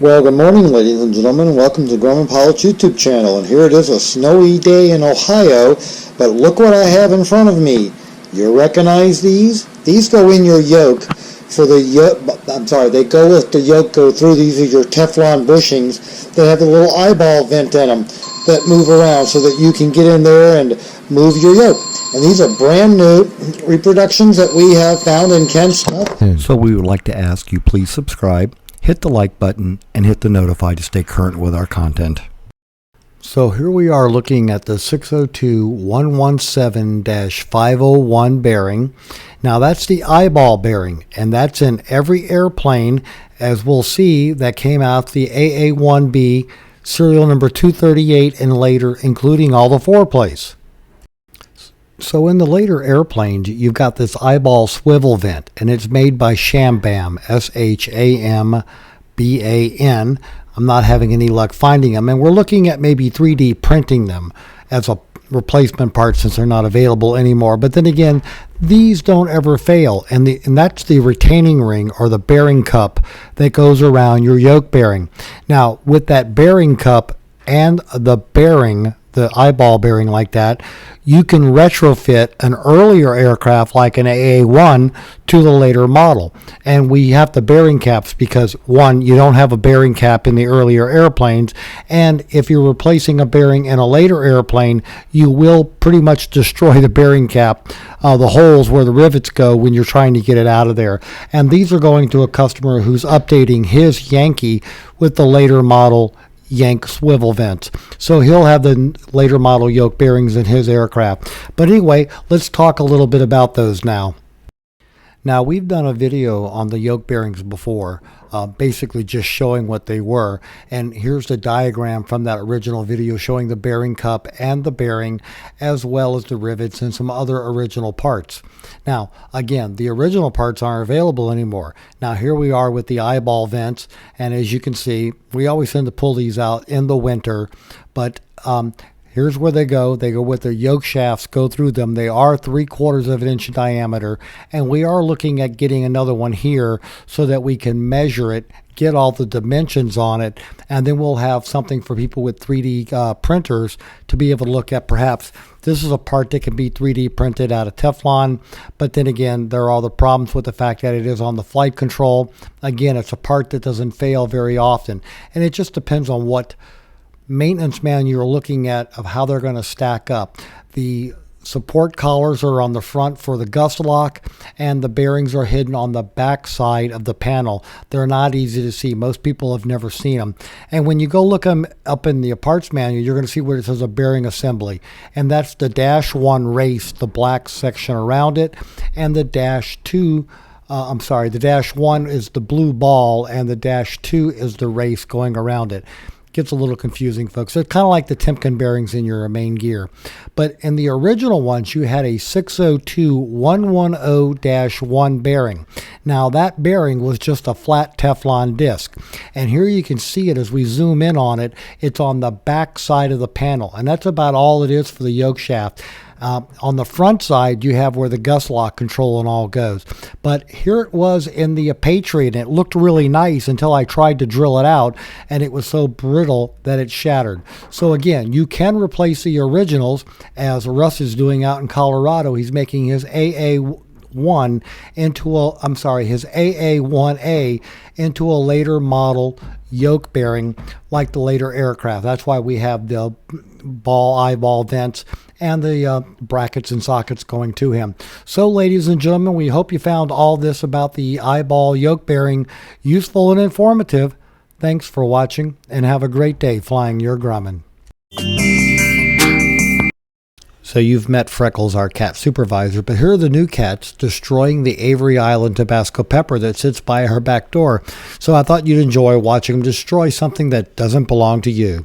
Well, good morning, ladies and gentlemen. Welcome to Grumman Pilot's YouTube channel. And here it is, a snowy day in Ohio. But look what I have in front of me. You recognize these? These go in your yoke for the yoke. They go with the yoke, go through. These are your Teflon bushings. They have a little eyeball vent in them that move around so that you can get in there and move your yoke. And these are brand new reproductions that we have found in Ken's stuff. So we would like to ask you, please subscribe, hit the like button, and hit the notify to stay current with our content. So here we are looking at the 602.117-501 bearing. Now that's the eyeball bearing, and that's in every airplane, as we'll see, that came out the AA1B serial number 238 and later, including all the foreplays. So in the later airplanes, you've got this eyeball swivel vent, and it's made by Shambam, S-H-A-M-B-A-N. I'm not having any luck finding them, and we're looking at maybe 3D printing them as a replacement part since they're not available anymore. But then again, these don't ever fail, and that's the retaining ring or the bearing cup that goes around your yoke bearing. Now, with that bearing cup and the bearing, the eyeball bearing like that, you can retrofit an earlier aircraft like an AA1 to the later model. And we have the bearing caps because, one, you don't have a bearing cap in the earlier airplanes, and if you're replacing a bearing in a later airplane, you will pretty much destroy the bearing cap, the holes where the rivets go when you're trying to get it out of there. And these are going to a customer who's updating his Yankee with the later model Yank swivel vents. So he'll have the later model yoke bearings in his aircraft. But anyway, let's talk a little bit about those now. Now, we've done a video on the yoke bearings before, basically just showing what they were. And here's the diagram from that original video showing the bearing cup and the bearing, as well as the rivets and some other original parts. Now, again, the original parts aren't available anymore. Now, here we are with the eyeball vents. And as you can see, we always tend to pull these out in the winter. But here's where they go. They go with their yoke shafts, go through them. They are 3/4 of an inch in diameter. And we are looking at getting another one here so that we can measure it, get all the dimensions on it, and then we'll have something for people with 3D printers to be able to look at. Perhaps this is a part that can be 3D printed out of Teflon, but then again, there are all the problems with the fact that it is on the flight control. Again, it's a part that doesn't fail very often, and it just depends on what maintenance manual you're looking at of how they're going to stack up. The support collars are on the front for the gust lock, and the bearings are hidden on the back side of the panel. They're not easy to see. Most people have never seen them. And when you go look them up in the parts manual, you're going to see where it says a bearing assembly. And that's the -1 race, the black section around it, and the -2 the -1 is the blue ball, and the -2 is the race going around it. Gets a little confusing, folks. It's kind of like the Timken bearings in your main gear. But in the original ones, you had a 602.110-1 bearing. Now, that bearing was just a flat Teflon disc. And here you can see it as we zoom in on it. It's on the back side of the panel. And that's about all it is for the yoke shaft. On the front side, you have where the gust lock control and all goes. But here it was in the Patriot, and it looked really nice until I tried to drill it out, and it was so brittle that it shattered. So again, you can replace the originals, as Russ is doing out in Colorado. He's making his AA1 into his AA1A into a later model yoke bearing like the later aircraft. That's why we have the eyeball vents and the brackets and sockets going to him. So, ladies and gentlemen, we hope you found all this about the eyeball yoke bearing useful and informative. Thanks for watching, and have a great day flying your Grumman. So you've met Freckles, our cat supervisor, but here are the new cats destroying the Avery Island Tabasco pepper that sits by her back door. So I thought you'd enjoy watching them destroy something that doesn't belong to you.